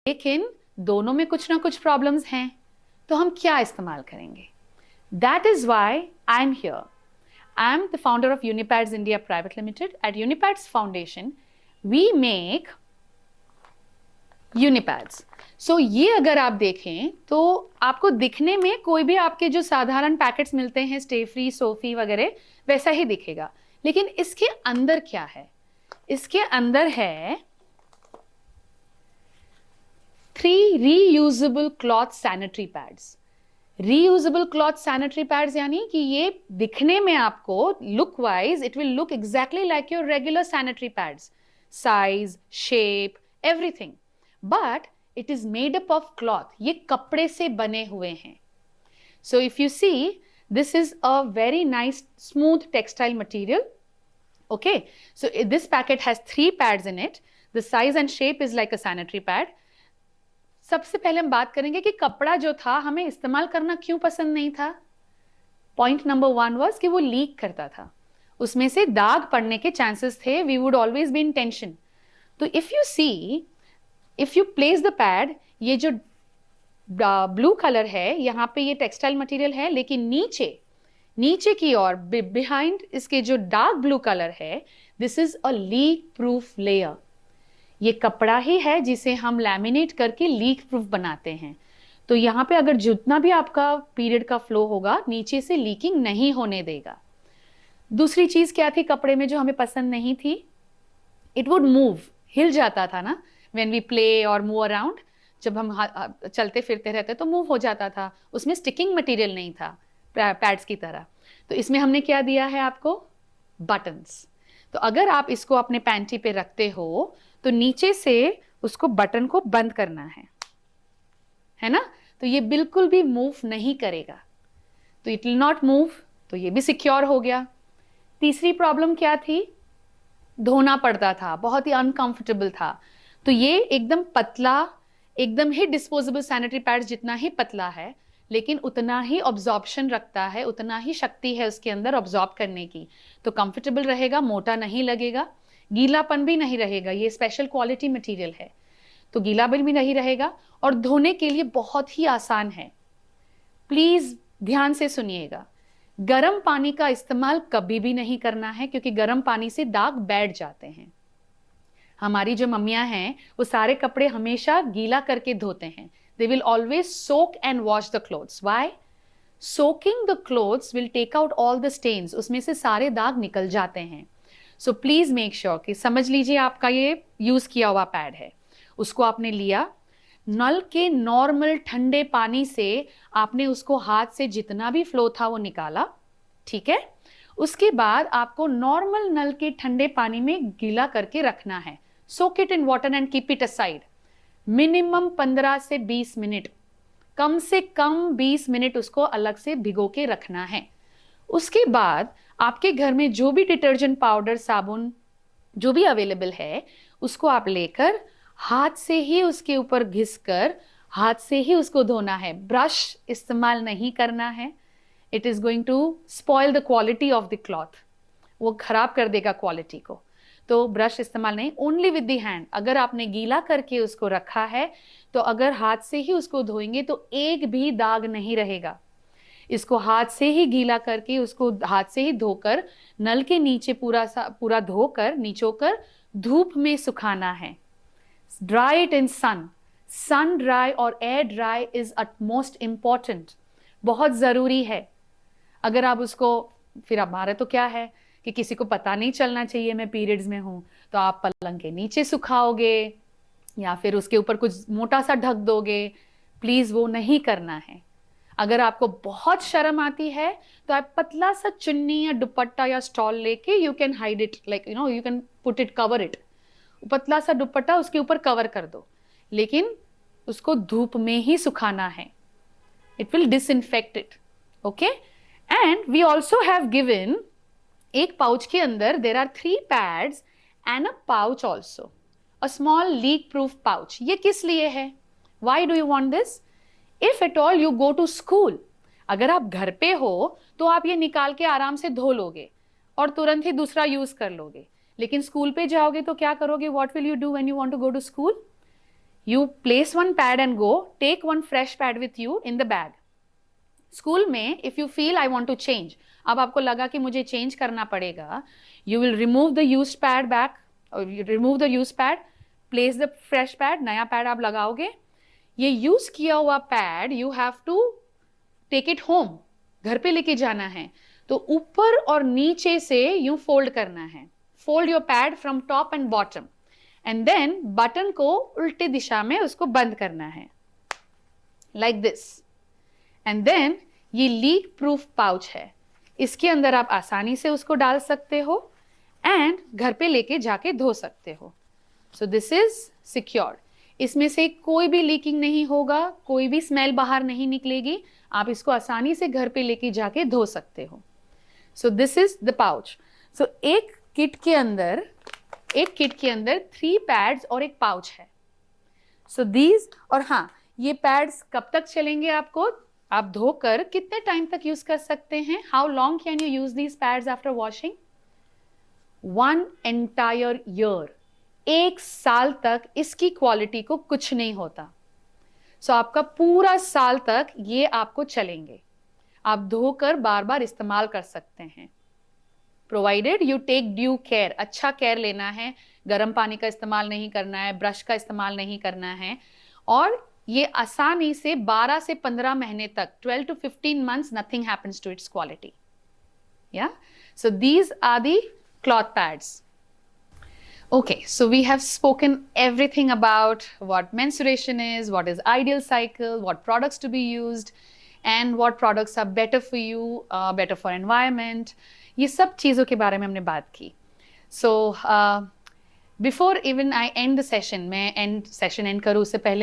लेकिन दोनों में कुछ ना कुछ प्रॉब्लम्स हैं, तो हम क्या इस्तेमाल करेंगे? That is why I am here. I am the founder of Unipads India Private Limited. At Unipads Foundation, we make Unipads. So ये अगर आप देखें तो आपको दिखने में कोई भी आपके जो साधारण पैकेट्स मिलते हैं स्टे फ्री, सोफी वगैरह वैसा ही दिखेगा, लेकिन इसके अंदर क्या है? इसके अंदर है 3 reusable cloth sanitary pads. Reusable cloth sanitary pads यानी कि ये दिखने में आपको look wise it will look exactly like your regular sanitary pads, size, shape, everything, but it is made up of cloth. ये कपड़े से बने हुए हैं. So if you see, this is a very nice smooth textile material. Okay, so this packet has 3 pads in it. The size and shape is like a sanitary pad. सबसे पहले हम बात करेंगे कि कपड़ा जो था हमें इस्तेमाल करना क्यों पसंद नहीं था. पॉइंट नंबर 1 वाज कि वो लीक करता था, उसमें से दाग पड़ने के चांसेस थे. We would always be in tension. तो if you see, if you place the pad, ये जो ब्लू कलर है यहाँ पे ये टेक्सटाइल मटेरियल है, लेकिन नीचे की ओर बिहाइंड इसके जो डार्क ब्लू कलर है, this is a leak proof layer. ये कपड़ा ही है जिसे हम लैमिनेट करके लीक प्रूफ बनाते हैं. तो यहाँ पे अगर जितना भी आपका पीरियड का फ्लो होगा, नीचे से लीकिंग नहीं होने देगा. दूसरी चीज क्या थी कपड़े में जो हमें पसंद नहीं थी? इट वुड मूव, हिल जाता था ना व्हेन वी प्ले और मूव अराउंड. जब हम चलते फिरते रहते तो मूव हो जाता था. उसमें स्टिकिंग मटेरियल नहीं था पैड्स की तरह. तो इसमें हमने क्या दिया है आपको? बटन्स. तो अगर आप इसको अपने पैंटी पे रखते हो तो नीचे से उसको बटन को बंद करना है ना. तो ये बिल्कुल भी मूव नहीं करेगा. तो इट विल नॉट मूव. तो ये भी सिक्योर हो गया. तीसरी प्रॉब्लम क्या थी? धोना पड़ता था, बहुत ही अनकंफर्टेबल था. तो ये एकदम पतला, एकदम ही डिस्पोजेबल सैनिटरी पैड्स जितना ही पतला है, लेकिन उतना ही ऑब्जॉर्प्शन रखता है, उतना ही शक्ति है उसके अंदर ऑब्जॉर्ब करने की. तो कंफर्टेबल रहेगा, मोटा नहीं लगेगा, गीलापन भी नहीं रहेगा. ये स्पेशल क्वालिटी मटेरियल है, तो गीलापन भी नहीं रहेगा, और धोने के लिए बहुत ही आसान है. प्लीज ध्यान से सुनिएगा, गर्म पानी का इस्तेमाल कभी भी नहीं करना है, क्योंकि गर्म पानी से दाग बैठ जाते हैं. हमारी जो मम्मियां हैं वो सारे कपड़े हमेशा गीला करके धोते हैं. They will always soak and wash the clothes. Why? Soaking the clothes will take out all the stains. उसमें से सारे दाग निकल जाते हैं. सो प्लीज मेक श्योर कि समझ लीजिए आपका ये यूज किया हुआ पैड है, उसको आपने लिया, नल के नॉर्मल ठंडे पानी से आपने उसको हाथ से जितना भी फ्लो था वो निकाला. ठीक है. उसके बाद आपको नॉर्मल नल के ठंडे पानी में गीला करके रखना है. Soak it in water and keep it aside. Minimum 15 से 20 मिनट, कम से कम 20 मिनट उसको अलग से भिगो के रखना है. उसके बाद आपके घर में जो भी डिटर्जेंट पाउडर, साबुन जो भी अवेलेबल है, उसको आप लेकर हाथ से ही उसके ऊपर घिसकर हाथ से ही उसको धोना है. ब्रश इस्तेमाल नहीं करना है. It is going to spoil the quality of the cloth. वो खराब कर देगा क्वालिटी को. तो ब्रश इस्तेमाल नहीं, ओनली विद द हैंड. अगर आपने गीला करके उसको रखा है तो अगर हाथ से ही उसको धोएंगे तो एक भी दाग नहीं रहेगा. इसको हाथ से ही गीला करके, उसको हाथ से ही धोकर, नल के नीचे पूरा धोकर निचोकर धूप में सुखाना है. Dry it in sun. Sun dry और air dry is utmost important, बहुत जरूरी है. अगर आप उसको, फिर हमारा तो क्या है कि किसी को पता नहीं चलना चाहिए मैं पीरियड्स में हूं, तो आप पलंग के नीचे सुखाओगे या फिर उसके ऊपर कुछ मोटा सा ढक दोगे. प्लीज वो नहीं करना है. अगर आपको बहुत शर्म आती है तो आप पतला सा चुन्नी या दुपट्टा या स्टॉल लेके you can hide it, like you can put it, cover it. पतला सा दुपट्टा उसके ऊपर कवर कर दो, लेकिन उसको धूप में ही सुखाना है. It will disinfect it. Okay. And we also have given, एक पाउच के अंदर there are 3 pads and a pouch also, a small leak proof pouch. ये किस लिए है? Why do you want this? If at all you go to school, अगर आप घर पे हो तो आप ये निकाल के आराम से धो लोगे और तुरंत ही दूसरा यूज कर लोगे. लेकिन स्कूल पे जाओगे तो क्या करोगे? What will you do when you want to go to school? You place one pad and go. Take one fresh pad with you in the bag. School में if you feel I want to change, अब आपको लगा कि मुझे change करना पड़ेगा, you will remove the used pad back, or you remove the used pad, place the fresh pad, नया pad आप लगाओगे. ये यूज किया हुआ pad you have to take it home, घर पे लेके जाना है. तो ऊपर और नीचे से यूं फोल्ड करना है. Fold your pad from top and bottom, and then button को उल्टे दिशा में उसको बंद करना है, like this. एंड देन ये लीक प्रूफ पाउच है, इसके अंदर आप आसानी से उसको डाल सकते हो एंड घर पे लेके जाके धो सकते हो. So this is secured. इसमें से कोई भी लीकिंग नहीं होगा, कोई भी स्मेल बाहर नहीं निकलेगी. आप इसको आसानी से घर पे लेके जाके धो सकते हो. So this is the pouch. So एक किट के अंदर 3 पैड्स और एक पाउच है. सो दीज, और हाँ, ये पैड्स कब तक चलेंगे आपको, आप धोकर कितने टाइम तक यूज कर सकते हैं? How long can you use these pads after washing? 1 entire year. 1 साल तक इसकी क्वालिटी को कुछ नहीं होता. सो आपका पूरा साल तक ये आपको चलेंगे. आप धोकर बार बार इस्तेमाल कर सकते हैं, provided you take due care. अच्छा केयर लेना है, गर्म पानी का इस्तेमाल नहीं करना है, ब्रश का इस्तेमाल नहीं करना है. और ये आसानी से 12 से 15 महीने तक, 12 to 15 months, nothing happens to its quality. Yeah, so these are the cloth pads. Okay, so we have spoken everything about what menstruation is, what is ideal cycle, what products to be used, and what products are better for you, better for environment. ये सब चीज़ों के बारे में हमने बात की. So before even I end the session, मैं session end करूँ उससे पहले